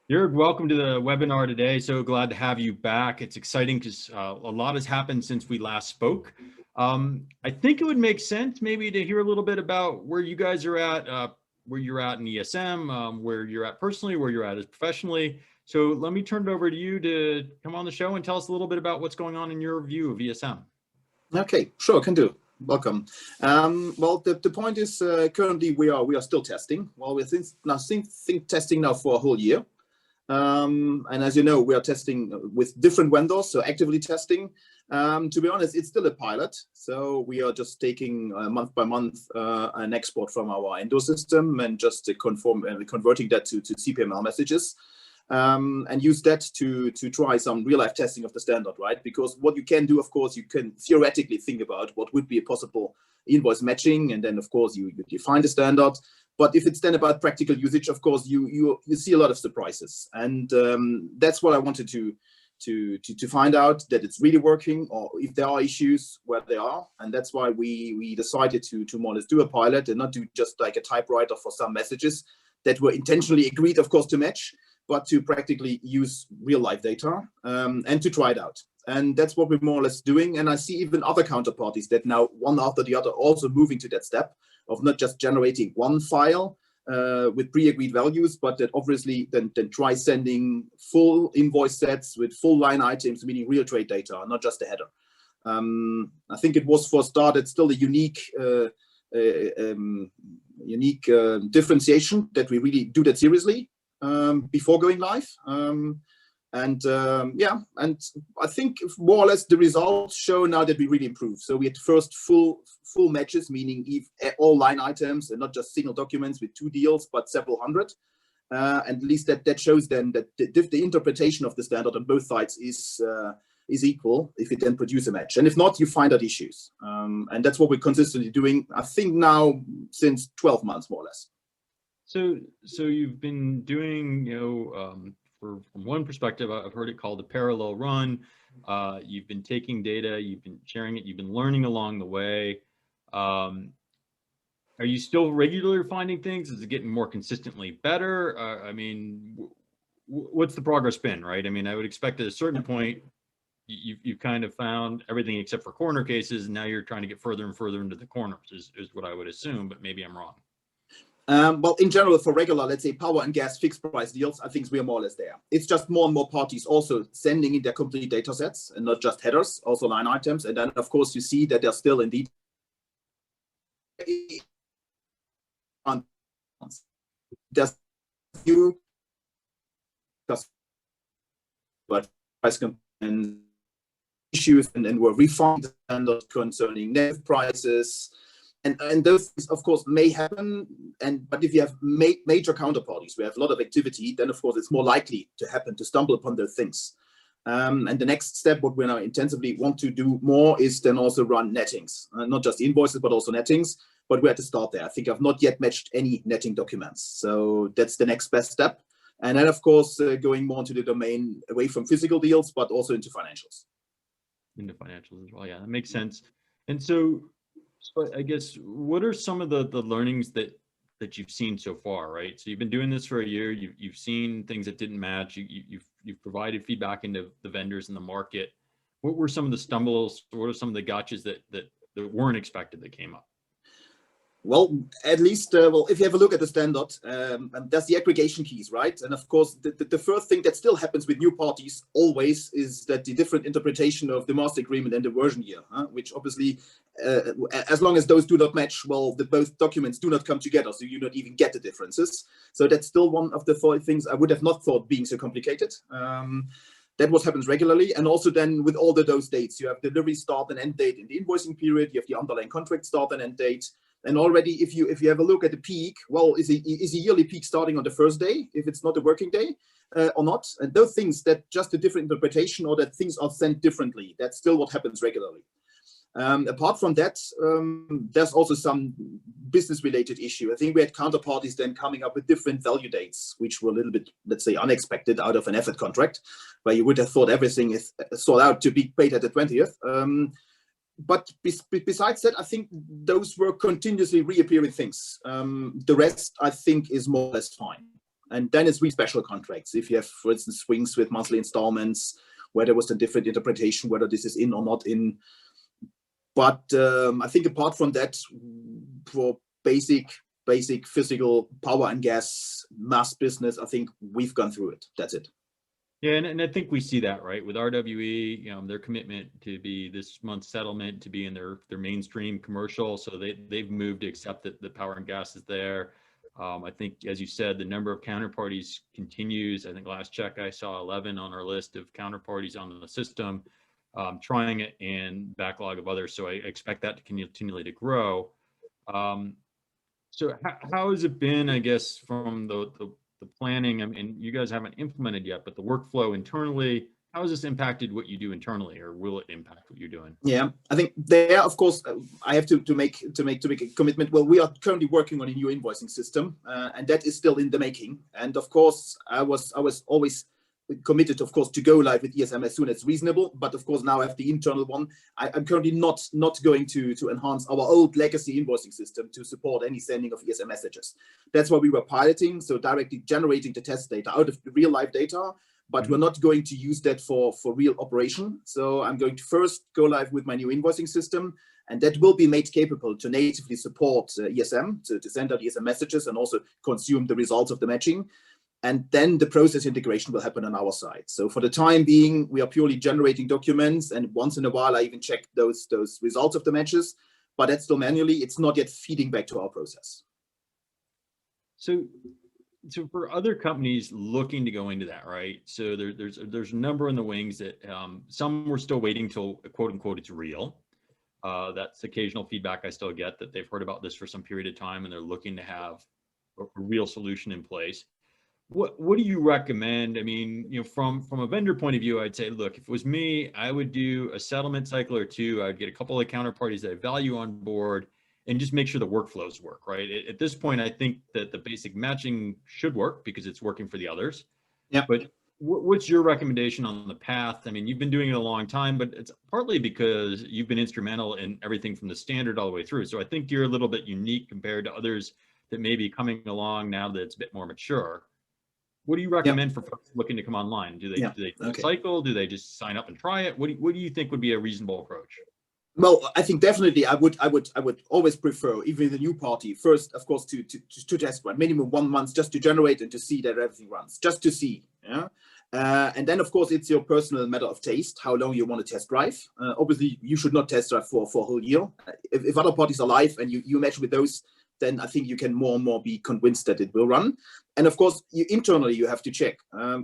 Jörg, welcome to the webinar today. So glad to have you back. It's exciting because a lot has happened since we last spoke. I think it would make sense maybe to hear a little bit about where you guys are at, where you're at in ESM, where you're at personally, where you're at as professionally. So let me turn it over to you to come on the show and tell us a little bit about what's going on in your view of ESM. Okay, sure, can do. Welcome. Well, the point is currently we are still testing. Well, we're testing now for a whole year. And as you know, we are testing with different vendors, so actively testing. To be honest, it's still a pilot. So we are just taking month by month an export from our Endo system and just converting that to CPML messages. And use that to try some real-life testing of the standard, right? Because what you can do, of course, you can theoretically think about what would be a possible invoice matching, and then, of course, you define the standard. But if it's then about practical usage, of course, you see a lot of surprises, and that's what I wanted to find out, that it's really working, or if there are issues, where they are. And that's why we decided to more or less do a pilot and not do just like a typewriter for some messages that were intentionally agreed, of course, to match, but to practically use real life data and to try it out. And that's what we're more or less doing. And I see even other counterparties that now, one after the other, also moving to that step of not just generating one file with pre-agreed values, but that obviously then try sending full invoice sets with full line items, meaning real trade data, not just a header. I think it was for started still a unique differentiation that we really do that seriously before going live. Yeah, and I think more or less the results show now that we really improve. So we had first full matches, meaning all line items and not just single documents with 2 deals, but several hundred. And at least that shows then that the interpretation of the standard on both sides is equal if it then produce a match. And if not, you find out issues. And that's what we're consistently doing, I think now since 12 months, more or less. So you've been doing, from one perspective, I've heard it called a parallel run. You've been taking data, you've been sharing it, you've been learning along the way. Are you still regularly finding things? Is it getting more consistently better? I mean, what's the progress been, right? I mean, I would expect at a certain point, you've kind of found everything except for corner cases, and now you're trying to get further and further into the corners, is what I would assume, but maybe I'm wrong. Well, in general, for regular, let's say, power and gas fixed price deals, I think we are more or less there. It's just more and more parties also sending in their complete data sets and not just headers, also line items. And then, of course, you see that they're still indeed there's few but price and issues and were refined standards concerning negative prices. And those things, of course, may happen. But if you have major counterparties, we have a lot of activity, then, of course, it's more likely to happen to stumble upon those things. And the next step, what we now intensively want to do more, is then also run nettings, not just invoices, but also nettings. But we're at the start there. I think I've not yet matched any netting documents. So that's the next best step. And then, of course, going more into the domain away from physical deals, but also into financials. Into financials as well. Yeah, that makes sense. And so I guess, what are some of the learnings that you've seen so far, right? So you've been doing this for a year. You've seen things that didn't match. You've provided feedback into the vendors in the market. What were some of the stumbles? What are some of the gotchas that weren't expected that came up? Well, at least, if you have a look at the standard, that's the aggregation keys, right? And of course, the first thing that still happens with new parties always is that the different interpretation of the master agreement and the version year, which obviously, as long as those do not match, well, both documents do not come together, so you don't even get the differences. So that's still one of the 4 things I would have not thought being so complicated. That what happens regularly. And also then with all those dates, you have delivery start and end date in the invoicing period, you have the underlying contract start and end date. And already, if you have a look at the peak, well, is a yearly peak starting on the first day, if it's not a working day, or not? And those things, that just a different interpretation, or that things are sent differently, that's still what happens regularly. Apart from that, there's also some business-related issue. I think we had counterparties then coming up with different value dates, which were a little bit, let's say, unexpected out of an effort contract, where you would have thought everything is sold out to be paid at the 20th. But besides that, I think those were continuously reappearing things. The rest, I think, is more or less fine. And then it's really special contracts. If you have, for instance, swings with monthly installments, where there was a different interpretation, whether this is in or not in. But I think apart from that, for basic physical power and gas mass business, I think we've gone through it. That's it. Yeah, and I think we see that, right, with RWE, you know, their commitment to be this month's settlement to be in their mainstream commercial, so they've moved to accept that the power and gas is there. I think, as you said, the number of counterparties continues. I think last check I saw 11 on our list of counterparties on the system trying it, and backlog of others. So I expect that to continually to grow. So how has it been, I guess, from the planning? I mean, you guys haven't implemented yet, but the workflow internally, how has this impacted what you do internally, or will it impact what you're doing? Yeah, I think there, of course, I have to make a commitment. Well, we are currently working on a new invoicing system, and that is still in the making. And of course, I was always committed, of course, to go live with eSM as soon as reasonable. But of course, now I have the internal one. I'm currently not going to enhance our old legacy invoicing system to support any sending of eSM messages. That's what we were piloting, so directly generating the test data out of the real live data. But we're not going to use that for real operation. So I'm going to first go live with my new invoicing system, and that will be made capable to natively support eSM, to send out eSM messages and also consume the results of the matching. And then the process integration will happen on our side. So for the time being, we are purely generating documents, and once in a while I even check those results of the matches, but that's still manually. It's not yet feeding back to our process. So for other companies looking to go into that, right? So there's a number in the wings that some we're still waiting till quote unquote it's real. That's occasional feedback I still get, that they've heard about this for some period of time and they're looking to have a real solution in place. What do you recommend? I mean, you know, from a vendor point of view, I'd say, look, if it was me, I would do a settlement cycle or two. I'd get a couple of counterparties that I value on board and just make sure the workflows work, right? At this point, I think that the basic matching should work because it's working for the others. Yeah. But what's your recommendation on the path? I mean, you've been doing it a long time, but it's partly because you've been instrumental in everything from the standard all the way through. So I think you're a little bit unique compared to others that may be coming along now that it's a bit more mature. What do you recommend for folks looking to come online? Do they do a cycle? Do they just sign up and try it? What do you think would be a reasonable approach? Well, I think definitely I would always prefer, even the new party, first, of course, to test one, minimum 1 month, just to generate and to see that everything runs, just to see. Yeah. And then, of course, it's your personal matter of taste, how long you want to test drive. Obviously, you should not test drive for a whole year. If other parties are live and you match with those, then I think you can more and more be convinced that it will run. And of course, internally, you have to check.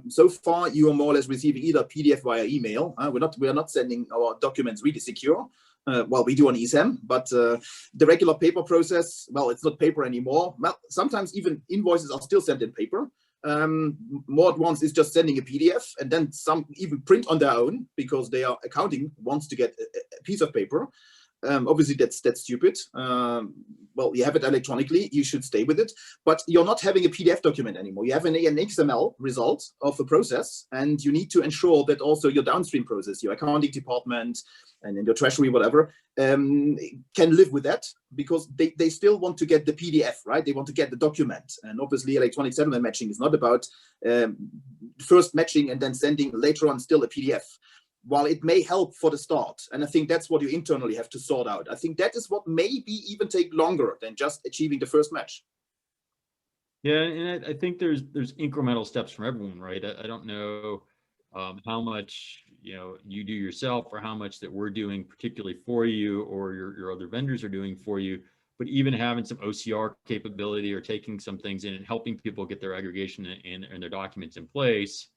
So far, you are more or less receiving either PDF via email. We are not sending our documents really secure. Well, we do on eSM, but the regular paper process, well, it's not paper anymore. Well, sometimes even invoices are still sent in paper. More advanced is just sending a PDF, and then some even print on their own because they are accounting wants to get a piece of paper. Obviously, that's stupid. Well, you have it electronically, you should stay with it, but you're not having a PDF document anymore. You have an XML result of the process, and you need to ensure that also your downstream process, your accounting department, and in your treasury, whatever, can live with that, because they still want to get the PDF, right? They want to get the document. And obviously, electronic settlement matching is not about first matching and then sending later on still a PDF. While it may help for the start, and I think that's what you internally have to sort out. I think that is what maybe even take longer than just achieving the first match. Yeah, and I think there's incremental steps from everyone, right? I don't know how much you do yourself, or how much that we're doing particularly for you, or your other vendors are doing for you. But even having some OCR capability, or taking some things in and helping people get their aggregation and their documents in place.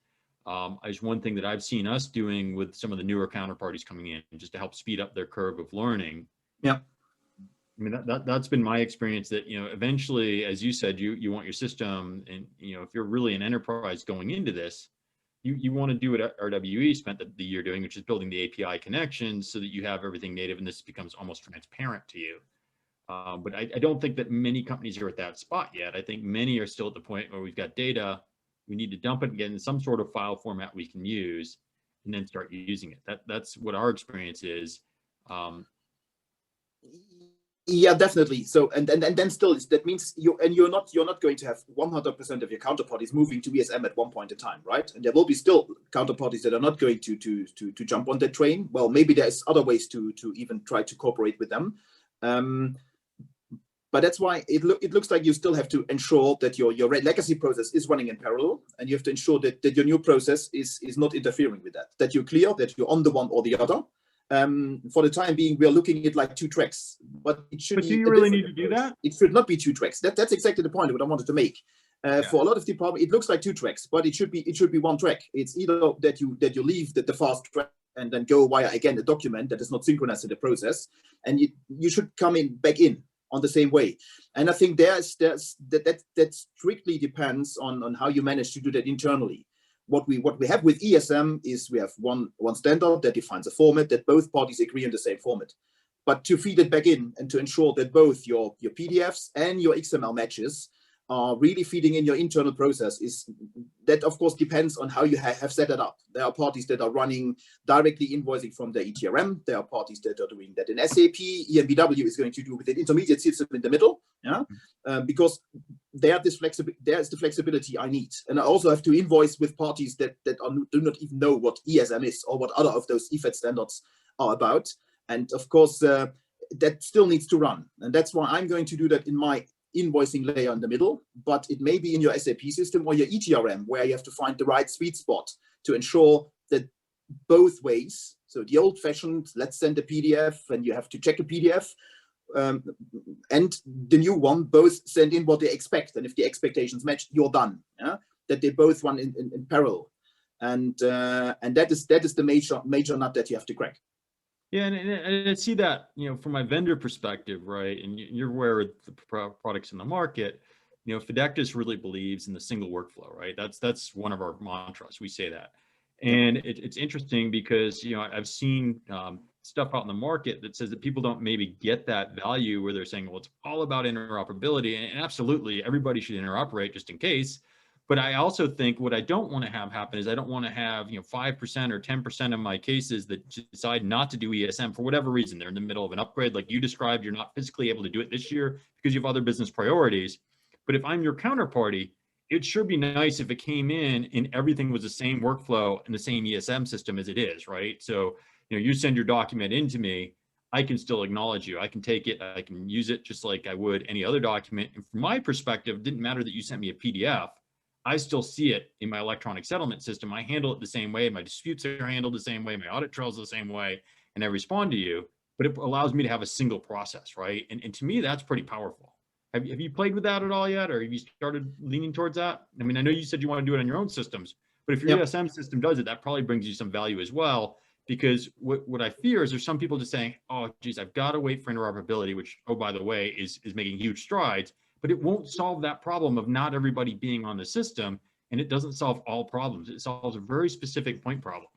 Is one thing that I've seen us doing with some of the newer counterparties coming in, just to help speed up their curve of learning. Yeah. I mean, that's been my experience, that, eventually, as you said, you want your system, and, if you're really an enterprise going into this, you want to do what RWE spent the year doing, which is building the API connections so that you have everything native and this becomes almost transparent to you. But I don't think that many companies are at that spot yet. I think many are still at the point where we've got data, we need to dump it and get in some sort of file format we can use, and then start using it. That's what our experience is. Yeah, definitely. So and then still that means you're not going to have 100% of your counterparties moving to ESM at one point in time, right? And there will be still counterparties that are not going to jump on the train. Well, maybe there's other ways to even try to cooperate with them. But that's why it looks like you still have to ensure that your legacy process is running in parallel, and you have to ensure that your new process is not interfering with that. That you're clear that you're on the one or the other. For the time being, we are looking at like 2 tracks, but it should be. Do you really need to do that? It should not be 2 tracks. That's exactly the point that I wanted to make. For a lot of departments, it looks like 2 tracks, but it should be 1 track. It's either that you leave the fast track and then go via again a document that is not synchronized in the process, and you should come back in on the same way. And I think that strictly depends on how you manage to do that internally. What we have with ESM is we have one standard that defines a format that both parties agree on the same format. But to feed it back in and to ensure that both your PDFs and your XML matches are really feeding in your internal process, is that of course depends on how you have set it up. There are parties that are running directly invoicing from the ETRM. There are parties that are doing that in SAP. EnBW is going to do with an intermediate system in the middle, because there's the flexibility I need. And I also have to invoice with parties that do not even know what ESM is or what other of those EFET standards are about. And of course, that still needs to run. And that's why I'm going to do that in my invoicing layer in the middle, but it may be in your SAP system or your ETRM, where you have to find the right sweet spot to ensure that both ways, so the old-fashioned, let's send a PDF and you have to check a PDF, and the new one, both send in what they expect, and if the expectations match, you're done. That they both run in parallel, and that is the major nut that you have to crack. Yeah, and I see that, from my vendor perspective, right? And you're aware of the products in the market. Fidectis really believes in the single workflow, right? That's one of our mantras. We say that, and it's interesting because I've seen stuff out in the market that says that people don't maybe get that value, where they're saying, well, it's all about interoperability, and absolutely everybody should interoperate just in case. But I also think what I don't want to have happen is I don't want to have 5% or 10% of my cases that decide not to do ESM for whatever reason. They're in the middle of an upgrade, like you described. You're not physically able to do it this year because you have other business priorities. But if I'm your counterparty, it sure be nice if it came in and everything was the same workflow and the same ESM system as it is, right? So you send your document in to me, I can still acknowledge you. I can take it, I can use it just like I would any other document. And from my perspective, it didn't matter that you sent me a PDF. I still see it in my electronic settlement system. I handle it the same way. My disputes are handled the same way. My audit trails the same way, and I respond to you. But it allows me to have a single process, right? And to me, that's pretty powerful. Have you played with that at all yet, or have you started leaning towards that? I mean, I know you said you want to do it on your own systems, but if your ESM system does it, that probably brings you some value as well. Because what I fear is there's some people just saying, oh, geez, I've got to wait for interoperability, which, oh, by the way, is making huge strides. But it won't solve that problem of not everybody being on the system, and it doesn't solve all problems. It solves a very specific point problem.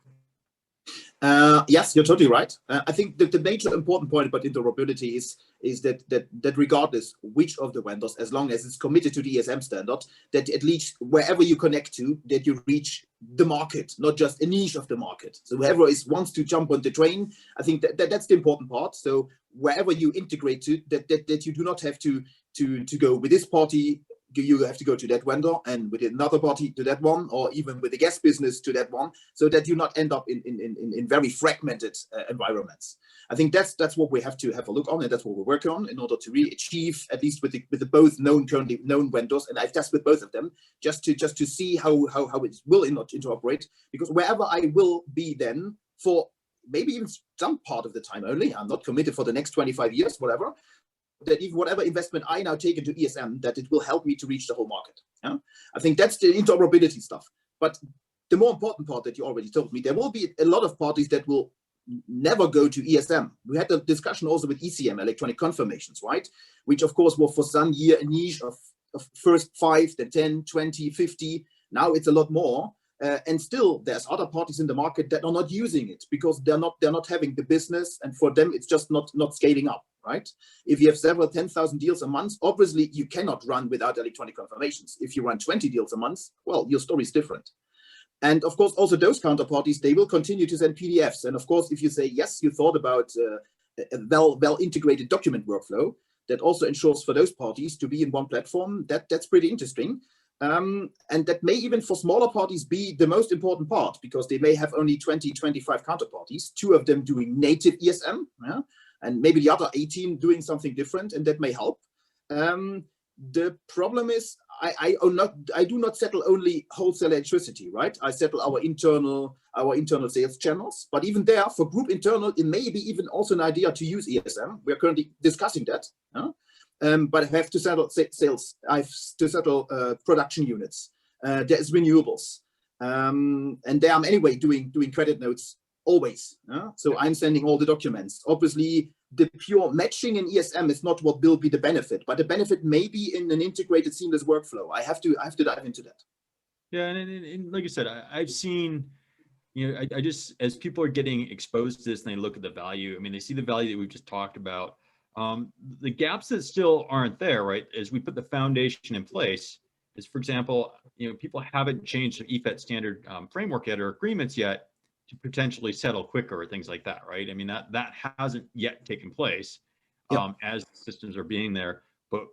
Yes, you're totally right. I think that the major important point about interoperability is that regardless which of the vendors, as long as it's committed to the ESM standard, that at least wherever you connect to, that you reach the market, not just a niche of the market. So whoever wants to jump on the train, I think that's the important part. So wherever you integrate to, that you do not have to go with this party, you have to go to that vendor, and with another party to that one, or even with the guest business to that one, so that you not end up in very fragmented environments. I think that's what we have to have a look on, and that's what we're working on in order to really achieve, at least with the both currently known vendors, and I've tested with both of them just to see how it will interoperate, because wherever I will be then for maybe even some part of the time only, I'm not committed for the next 25 years, whatever, that even whatever investment I now take into ESM, that it will help me to reach the whole market. I think that's the interoperability stuff. But the more important part that you already told me, there will be a lot of parties that will never go to ESM. We had a discussion also with eCM, electronic confirmations, right? Which of course were for some year a niche of first 5, then 10, 20, 50. Now it's a lot more. And still, there's other parties in the market that are not using it because they're not having the business, and for them it's just not scaling up, right? If you have several 10,000 deals a month, obviously you cannot run without electronic confirmations. If you run 20 deals a month, well, your story is different. And of course, also those counterparties, they will continue to send PDFs. And of course, if you say yes, you thought about well integrated document workflow that also ensures for those parties to be in one platform. That's pretty interesting. And that may even for smaller parties be the most important part, because they may have only 20, 25 counterparties, 2 of them doing native ESM, yeah? And maybe the other 18 doing something different, and that may help. The problem is I do not settle only wholesale electricity, right? I settle our internal sales channels, but even there for group internal, it may be even also an idea to use ESM. We're currently discussing that. But I have to settle sales. I have to settle production units. There's renewables, and there I'm anyway doing credit notes always. So I'm sending all the documents. Obviously, the pure matching in ESM is not what will be the benefit, but the benefit may be in an integrated, seamless workflow. I have to dive into that. Yeah, and like I said, I've seen, I just, as people are getting exposed to this and they look at the value, I mean, they see the value that we've just talked about. The gaps that still aren't there, right, as we put the foundation in place, is, for example, people haven't changed the EFET standard framework yet or agreements yet to potentially settle quicker or things like that, right? I mean, that hasn't yet taken place as systems are being there. But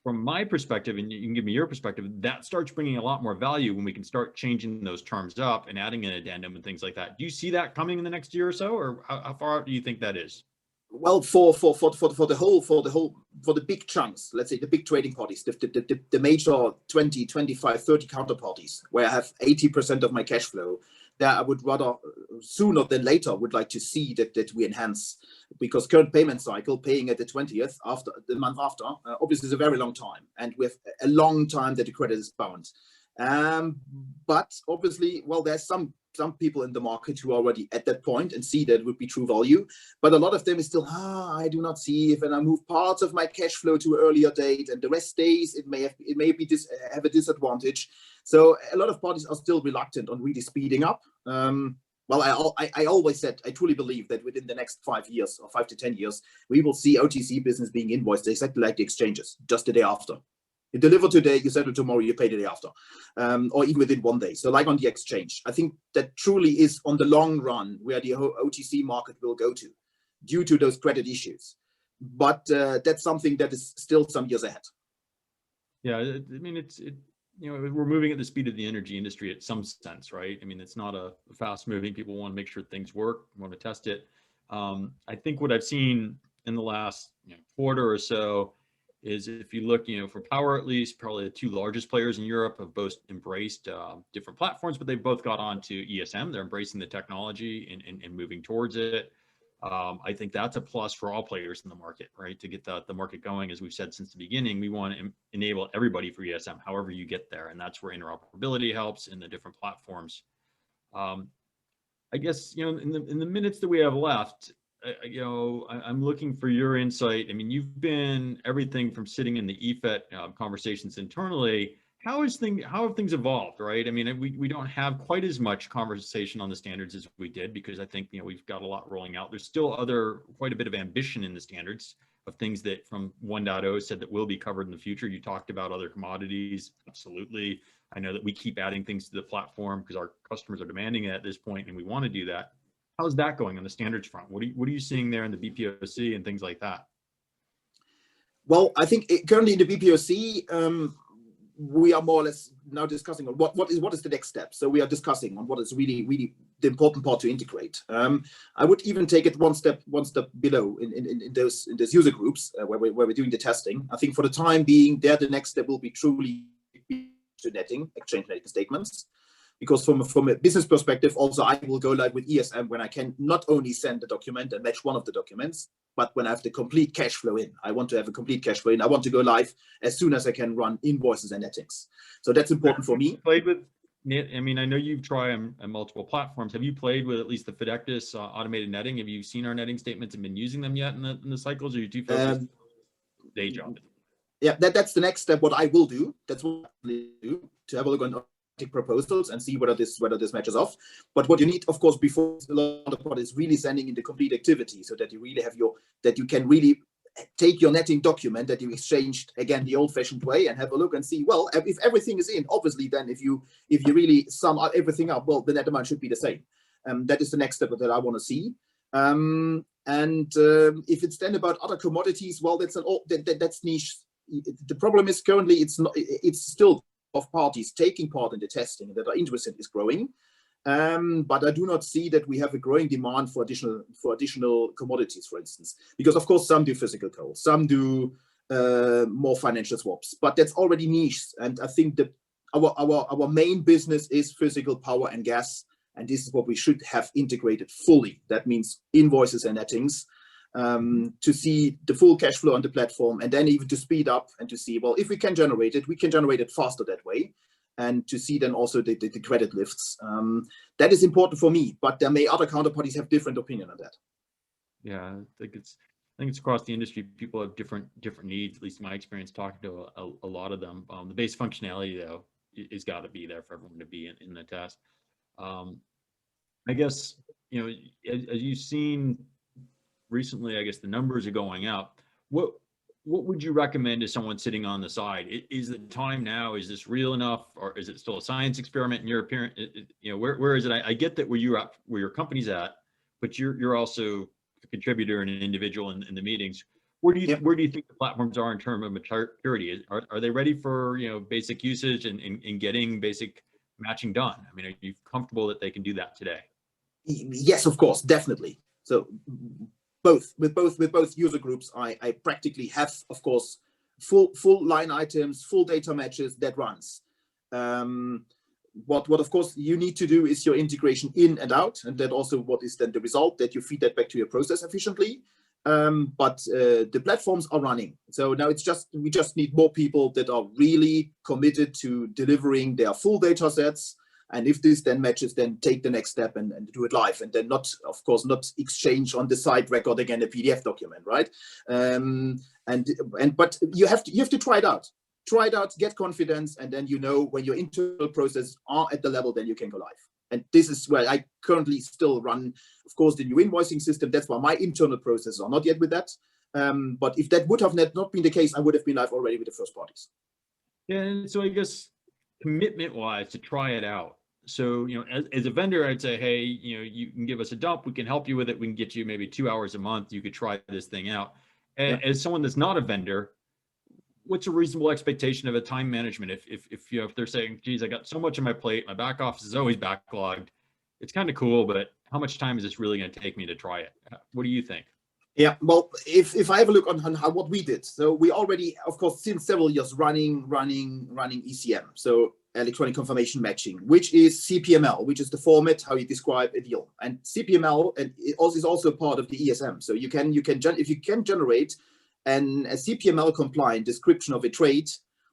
from my perspective, and you can give me your perspective, that starts bringing a lot more value when we can start changing those terms up and adding an addendum and things like that. Do you see that coming in the next year or so, or how far out do you think that is? Well, for the big chunks, let's say the big trading parties, the major 20, 25, 30 counterparties, where I have 80% of my cash flow, there I would rather sooner than later would like to see that we enhance, because current payment cycle, paying at the 20th after the month after, obviously is a very long time, and with a long time that the credit is bound. But obviously, well, there's some people in the market who are already at that point and see that it would be true value, but a lot of them is still, I do not see if, and I move parts of my cash flow to an earlier date and the rest stays, it may have a disadvantage. So a lot of parties are still reluctant on really speeding up. Well, I always said, I truly believe that within the next 5 years or 5 to 10 years, we will see OTC business being invoiced exactly like the exchanges, just the day after. You deliver today, you settle tomorrow, you pay the day after, or even within 1 day. So like on the exchange, I think that truly is on the long run where the whole OTC market will go to, due to those credit issues. But that's something that is still some years ahead. Yeah, I mean, we're moving at the speed of the energy industry in some sense, right? I mean, it's not a fast moving. People want to make sure things work, want to test it. I think what I've seen in the last quarter or so is, if you look, for power at least, probably the 2 largest players in Europe have both embraced different platforms, but they've both got onto ESM. They're embracing the technology and moving towards it. I think that's a plus for all players in the market, right? To get the market going, as we've said since the beginning, we want to enable everybody for ESM, however you get there. And that's where interoperability helps in the different platforms. I guess, in the minutes that we have left, I'm looking for your insight. I mean, you've been everything from sitting in the EFET conversations internally. How have things evolved, right? I mean, we don't have quite as much conversation on the standards as we did, because I think, we've got a lot rolling out. There's still quite a bit of ambition in the standards of things that from 1.0 said that will be covered in the future. You talked about other commodities. Absolutely. I know that we keep adding things to the platform because our customers are demanding it at this point, and we want to do that. How's that going on the standards front? What are you seeing there in the BPOC and things like that? Well, I think currently in the BPOC, we are more or less now discussing on what is the next step. So we are discussing on what is really the important part to integrate. I would even take it one step below in those user groups where we're doing the testing. I think for the time being, the next step will be truly to netting, exchange netting statements. Because from a business perspective, also I will go live with ESM when I can not only send a document and match one of the documents, but when I have the complete cash flow in. I want to have a complete cash flow in. I want to go live as soon as I can run invoices and nettings. So that's important for me. Played with, I mean, I know you've tried on multiple platforms. Have you played with at least the Fidectis automated netting? Have you seen our netting statements and been using them yet in the cycles? Or are you too focused day job? Yeah, that's the next step. What I will do, that's what I will do, to have a look on proposals and see whether this matches off. But what you need, of course, before a lot of what is really sending in the complete activity, so that you really have that you can really take your netting document that you exchanged again the old-fashioned way and have a look and see, well, if everything is in, obviously then if you really sum everything up, well, the net amount should be the same. That is the next step that I want to see. And if it's then about other commodities, well, that's niche. The problem is currently it's still of parties taking part in the testing that are interested is growing. But I do not see that we have a growing demand for additional commodities, for instance, because of course some do physical coal, some do more financial swaps, but that's already niche. And I think that our main business is physical power and gas, and this is what we should have integrated fully. That means invoices and nettings, to see the full cash flow on the platform, and then even to speed up and to see, well, if we can generate it, we can generate it faster that way. And to see then also the credit lifts. That is important for me, but there may other counterparties have different opinion on that. Yeah, I think it's across the industry. People have different needs. At least in my experience, talking to a lot of them. The base functionality though is got to be there for everyone to be in the test. I guess, you know, as you've seen recently, I guess the numbers are going up. What would you recommend to someone sitting on the side? Is the time now? Is this real enough, or is it still a science experiment in your appearance? You know, where is it? I get that where your company's at, but you're also a contributor and an individual in the meetings. Where do you think the platforms are in terms of maturity? Are they ready for, you know, basic usage and getting basic matching done? I mean, are you comfortable that they can do that today? Yes, of course, definitely. So with both user groups, I practically have, of course, full line items, full data matches that runs. What of course you need to do is your integration in and out, and that also what is then the result, that you feed that back to your process efficiently. But the platforms are running. So now we just need more people that are really committed to delivering their full data sets. And if this then matches, then take the next step and do it live, and then not exchange on the side record again a PDF document, right? But you have to try it out. Try it out, get confidence, and then, you know, when your internal processes are at the level, then you can go live. And this is where I currently still run, of course, the new invoicing system. That's why my internal processes are not yet with that. But if that would have not been the case, I would have been live already with the first parties. Yeah, and so I guess commitment-wise to try it out. So, you know, as a vendor, I'd say, hey, you know, you can give us a dump. We can help you with it. We can get you maybe 2 hours a month. You could try this thing out. As someone that's not a vendor, what's a reasonable expectation of a time management? If you know, if they're saying, geez, I got so much on my plate, my back office is always backlogged. It's kind of cool, but how much time is this really going to take me to try it? What do you think? Yeah, well, if I have a look on what we did, so we already, of course, since several years running ECM, so electronic confirmation matching, which is CPML, which is the format how you describe a deal, and CPML and it is also part of the ESM. So if you can generate a CPML compliant description of a trade,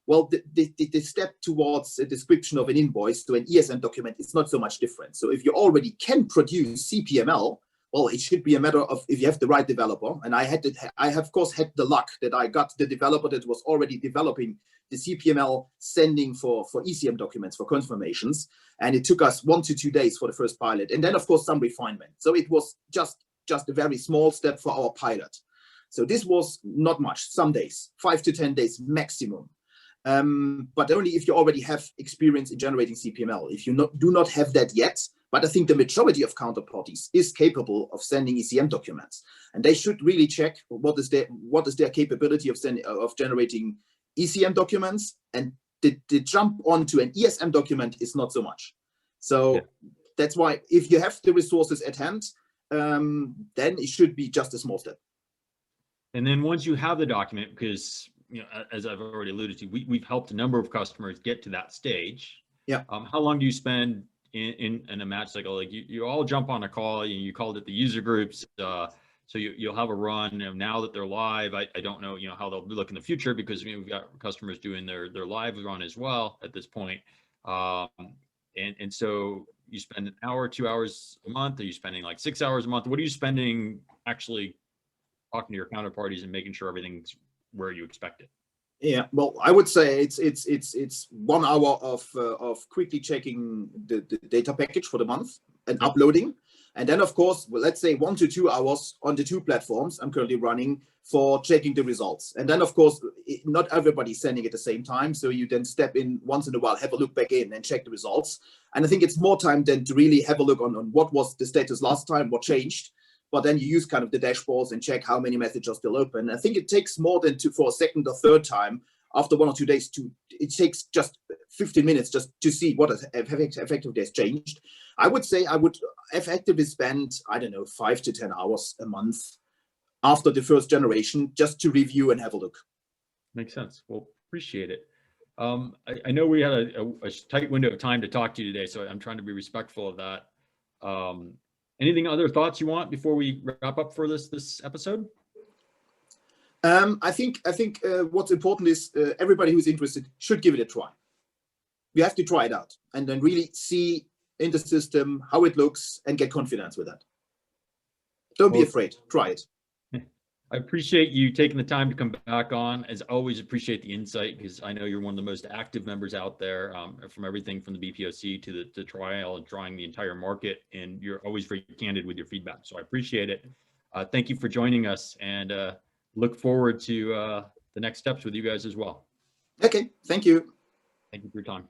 well, the step towards a description of an invoice to an ESM document is not so much different. So if you already can produce CPML, well, it should be a matter of if you have the right developer. And I have, of course, had the luck that I got the developer that was already developing the CPML sending for ECM documents, for confirmations. And it took us 1 to 2 days for the first pilot. And then, of course, some refinement. So it was just a very small step for our pilot. So this was not much, some days, 5 to 10 days maximum. But only if you already have experience in generating CPML. If you do not have that yet, but I think the majority of counterparties is capable of sending ECM documents, and they should really check what is their capability of generating ECM documents, and the jump onto an ESM document is not so much. So that's why if you have the resources at hand, then it should be just a small step. And then once you have the document, because, you know, as I've already alluded to, we've helped a number of customers get to that stage. Yeah. How long do you spend in a match cycle? Like you all jump on a call, you called it the user groups. So you'll have a run, and now that they're live, I don't know, you know, how they'll look in the future, because, you know, we've got customers doing their live run as well at this point. And so you spend an hour, 2 hours a month. Are you spending like 6 hours a month? What are you spending actually talking to your counterparties and making sure everything's where you expect it? Yeah, well, I would say it's 1 hour of quickly checking the data package for the month and uploading, and then, of course, well, let's say 1 to 2 hours on the 2 platforms I'm currently running for checking the results. And then, of course, not everybody's sending at the same time, so you then step in once in a while, have a look back in and check the results. And I think it's more time than to really have a look on what was the status last time, what changed. but then you use kind of the dashboards and check how many messages are still open. I think it takes more than for a second or third time after 1 or 2 days it takes just 15 minutes just to see what has effectively has changed. I would say I would effectively spend, I don't know, 5 to 10 hours a month after the first generation just to review and have a look. Makes sense. Well, appreciate it. I know we had a tight window of time to talk to you today, so I'm trying to be respectful of that. Anything other thoughts you want before we wrap up for this episode? I think what's important is everybody who's interested should give it a try. You have to try it out and then really see in the system how it looks and get confidence with that. Don't be afraid. Try it. I appreciate you taking the time to come back on. As always, appreciate the insight, because I know you're one of the most active members out there, from everything from the BPOC to the trial and drawing the entire market, and you're always very candid with your feedback. So I appreciate it. Thank you for joining us, and look forward to the next steps with you guys as well. Okay, thank you. Thank you for your time.